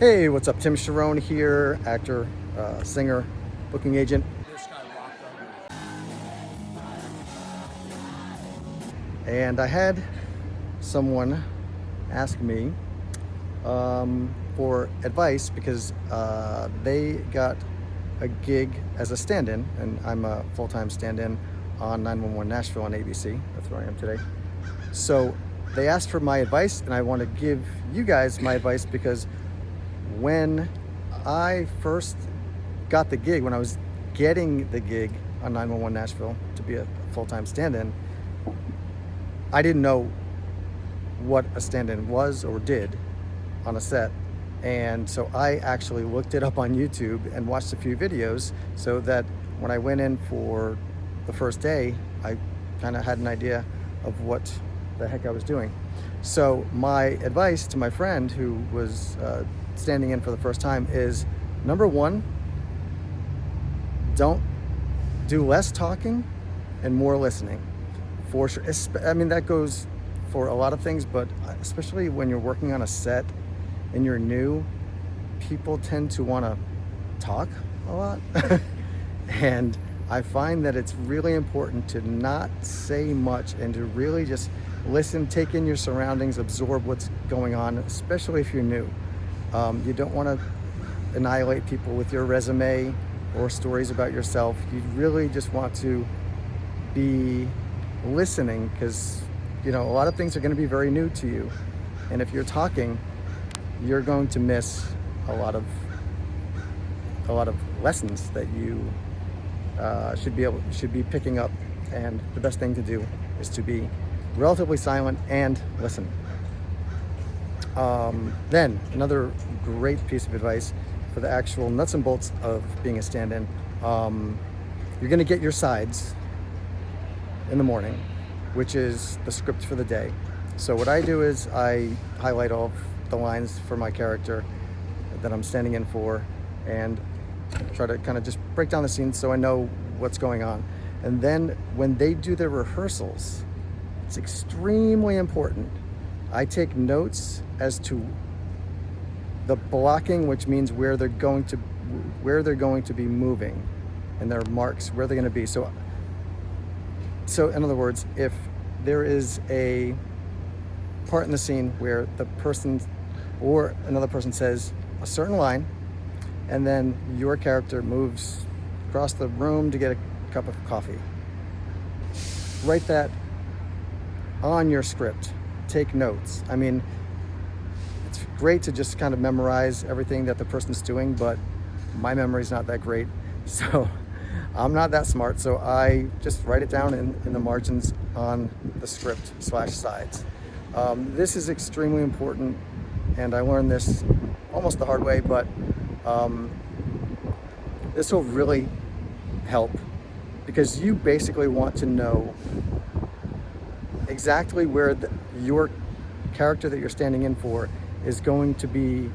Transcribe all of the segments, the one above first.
Hey, what's up? Tim Charron here, actor, singer, booking agent. And I had someone ask me for advice because they got a gig as a stand-in, and I'm a full-time stand-in on 911 Nashville on ABC. That's where I am today. So they asked for my advice, and I want to give you guys my advice because when I first got the gig, when I was getting the gig on 911 Nashville to be a full-time stand-in, I didn't know what a stand-in was or did on a set. And so I actually looked it up on YouTube and watched a few videos so that when I went in for the first day, I kind of had an idea of what the heck I was doing. So my advice to my friend who was standing in for the first time is, number one, don't do less talking and more listening, for sure. I mean, that goes for a lot of things, but especially when you're working on a set and you're new, people tend to want to talk a lot. And I find that it's really important to not say much and to really just listen, take in your surroundings, absorb what's going on, especially if you're new. You don't want to annihilate people with your resume or stories about yourself. You really just want to be listening because, you know, a lot of things are going to be very new to you. And if you're talking, you're going to miss a lot of lessons that you should be picking up. And the best thing to do is to be relatively silent and listen. Then another great piece of advice for the actual nuts and bolts of being a stand-in. You're going to get your sides in the morning, which is the script for the day. So what I do is I highlight all of the lines for my character that I'm standing in for and try to kind of just break down the scene so I know what's going on. And then when they do their rehearsals, it's extremely important. I take notes as to the blocking, which means where they're going to be moving and their marks, where they're going to be. So in other words, if there is a part in the scene where the person or another person says a certain line, and then your character moves across the room to get a cup of coffee, write that on your script. Take notes. I mean, it's great to just kind of memorize everything that the person's doing, but my memory's not that great, so I'm not that smart, so I just write it down in the margins on the script /sides. This is extremely important, and I learned this almost the hard way, but this will really help because you basically want to know exactly where your character that you're standing in for is going to be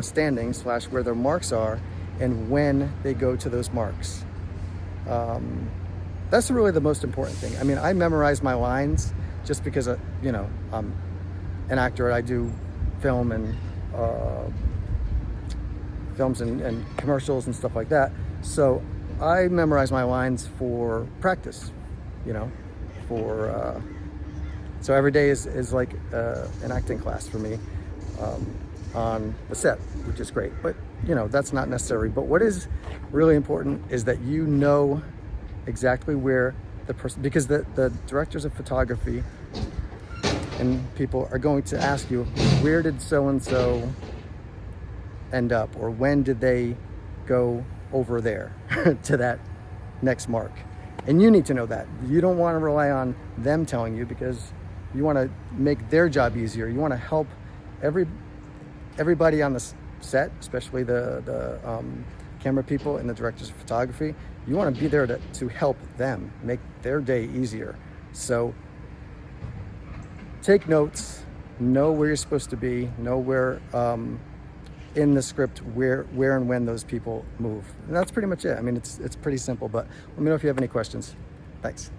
standing / where their marks are and when they go to those marks. That's really the most important thing. I mean, I memorize my lines just because, you know, I'm an actor. I do film and films and commercials and stuff like that. So I memorize my lines for practice, you know, so every day is like an acting class for me on the set, which is great. But, you know, that's not necessary. But what is really important is that you know exactly where the person, because the directors of photography and people are going to ask you, where did so-and-so end up? Or when did they go over there to that next mark? And you need to know that. You don't want to rely on them telling you because you want to make their job easier. You want to help everybody on the set, especially the camera people and the directors of photography. You want to be there to help them make their day easier. So take notes, know where you're supposed to be, know where in the script where and when those people move. And that's pretty much it. I mean, it's pretty simple, but let me know if you have any questions. Thanks.